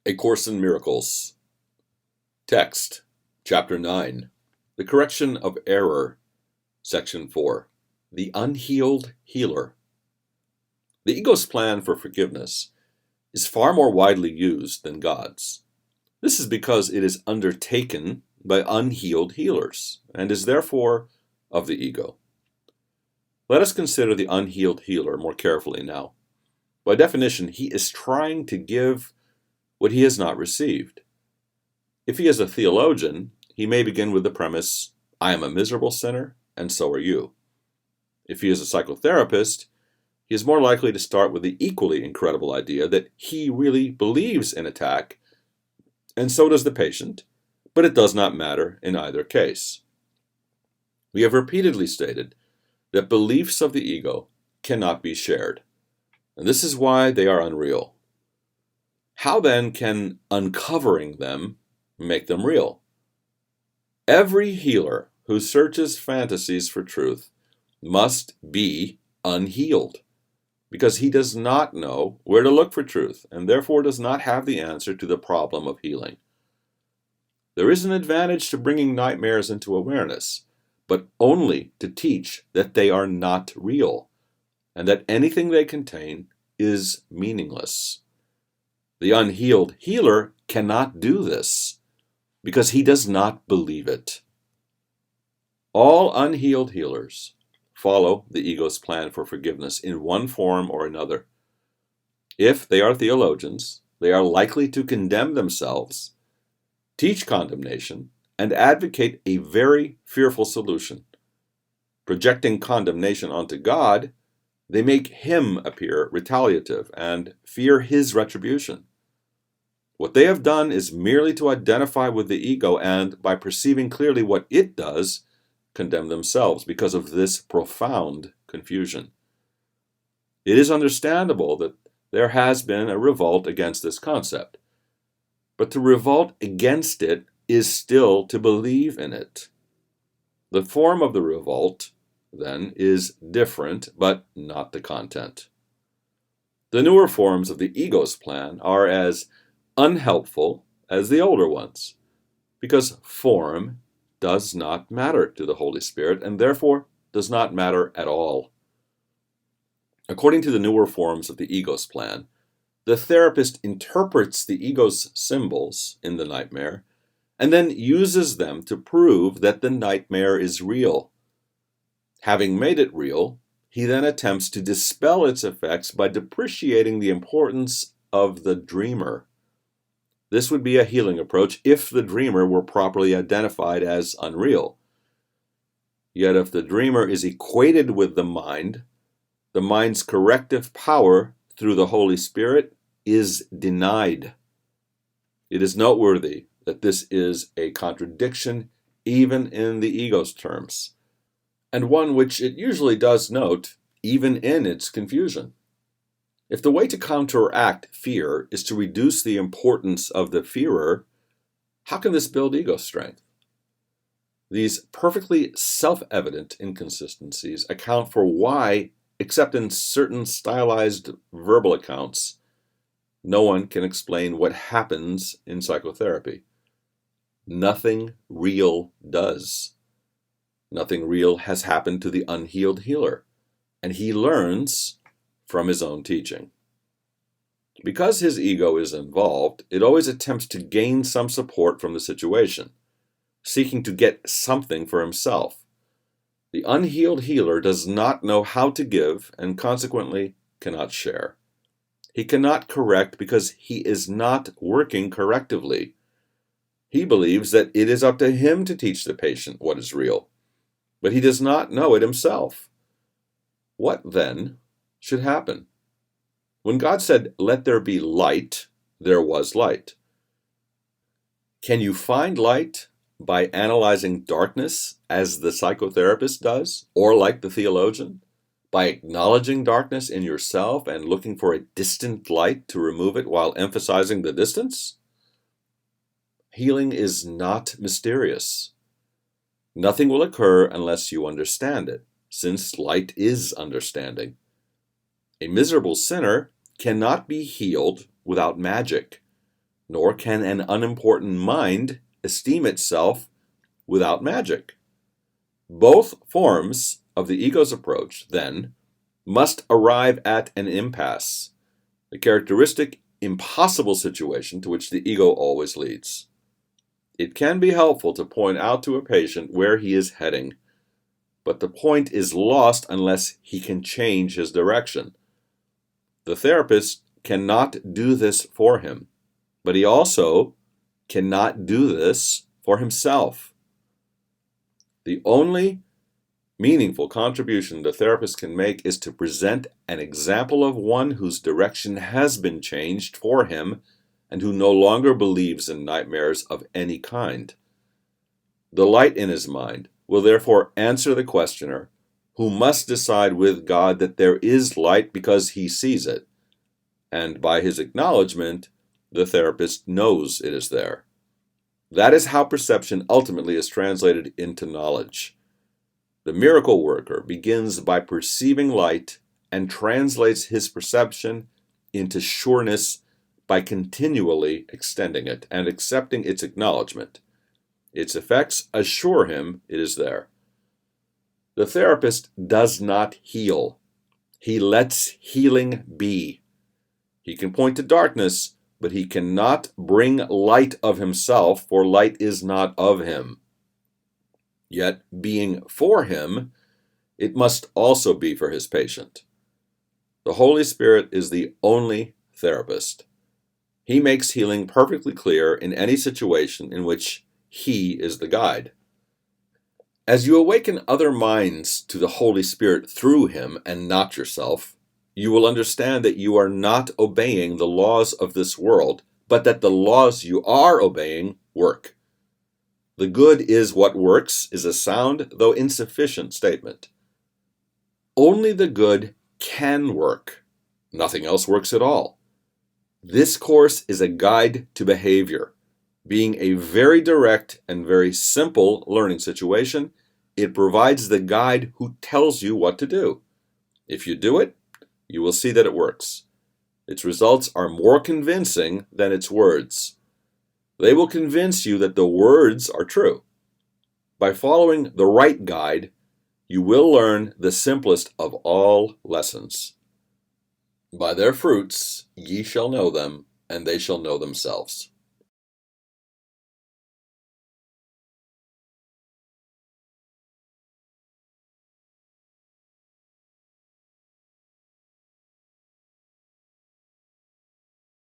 A Course in Miracles. Text, Chapter 9. The Correction of Error, Section 4. The Unhealed Healer. The ego's plan for forgiveness is far more widely used than God's. This is because it is undertaken by unhealed healers, and is therefore of the ego. Let us consider the unhealed healer more carefully now. By definition, he is trying to give what he has not received. If he is a theologian, he may begin with the premise, I am a miserable sinner, and so are you. If he is a psychotherapist, he is more likely to start with the equally incredible idea that he really believes in attack, and so does the patient, but it does not matter in either case. We have repeatedly stated that beliefs of the ego cannot be shared, and this is why they are unreal. How then can uncovering them make them real? Every healer who searches fantasies for truth must be unhealed, because he does not know where to look for truth, and therefore does not have the answer to the problem of healing. There is an advantage to bringing nightmares into awareness, but only to teach that they are not real, and that anything they contain is meaningless. The unhealed healer cannot do this, because he does not believe it. All unhealed healers follow the ego's plan for forgiveness in one form or another. If they are theologians, they are likely to condemn themselves, teach condemnation, and advocate a very fearful solution. Projecting condemnation onto God, they make him appear retaliative and fear his retribution. What they have done is merely to identify with the ego and, by perceiving clearly what it does, condemn themselves because of this profound confusion. It is understandable that there has been a revolt against this concept, but to revolt against it is still to believe in it. The form of the revolt, then, is different, but not the content. The newer forms of the ego's plan are as unhelpful as the older ones, because form does not matter to the Holy Spirit, and therefore does not matter at all. According to the newer forms of the ego's plan, the therapist interprets the ego's symbols in the nightmare and then uses them to prove that the nightmare is real. Having made it real, he then attempts to dispel its effects by depreciating the importance of the dreamer. This would be a healing approach if the dreamer were properly identified as unreal. Yet if the dreamer is equated with the mind's corrective power through the Holy Spirit is denied. It is noteworthy that this is a contradiction even in the ego's terms, and one which it usually does note even in its confusion. If the way to counteract fear is to reduce the importance of the fearer, how can this build ego strength? These perfectly self-evident inconsistencies account for why, except in certain stylized verbal accounts, no one can explain what happens in psychotherapy. Nothing real does. Nothing real has happened to the unhealed healer, and he learns from his own teaching. Because his ego is involved, it always attempts to gain some support from the situation, seeking to get something for himself. The unhealed healer does not know how to give and consequently cannot share. He cannot correct because he is not working correctively. He believes that it is up to him to teach the patient what is real, but he does not know it himself. What then should happen? When God said, "Let there be light," there was light. Can you find light by analyzing darkness as the psychotherapist does, or like the theologian, by acknowledging darkness in yourself and looking for a distant light to remove it while emphasizing the distance? Healing is not mysterious. Nothing will occur unless you understand it, since light is understanding. A miserable sinner cannot be healed without magic. nor can an unimportant mind esteem itself without magic. Both forms of the ego's approach, then, must arrive at an impasse, the characteristic impossible situation to which the ego always leads. It can be helpful to point out to a patient where he is heading, but the point is lost unless he can change his direction. The therapist cannot do this for him, but he also cannot do this for himself. The only meaningful contribution the therapist can make is to present an example of one whose direction has been changed for him and who no longer believes in nightmares of any kind. The light in his mind will therefore answer the questioner, who must decide with God that there is light because he sees it, and by his acknowledgement, the therapist knows it is there. That is how perception ultimately is translated into knowledge. The miracle worker begins by perceiving light and translates his perception into sureness by continually extending it and accepting its acknowledgement. Its effects assure him it is there. The therapist does not heal. He lets healing be. He can point to darkness, but he cannot bring light of himself, for light is not of him. Yet, being for him, it must also be for his patient. The Holy Spirit is the only therapist. He makes healing perfectly clear in any situation in which he is the guide. As you awaken other minds to the Holy Spirit through him and not yourself, you will understand that you are not obeying the laws of this world, but that the laws you are obeying work. The good is what works is a sound, though insufficient, statement. Only the good can work. Nothing else works at all. This course is a guide to behavior. Being a very direct and very simple learning situation, it provides the guide who tells you what to do. If you do it, you will see that it works. Its results are more convincing than its words. They will convince you that the words are true. By following the right guide, you will learn the simplest of all lessons. By their fruits ye shall know them, and they shall know themselves.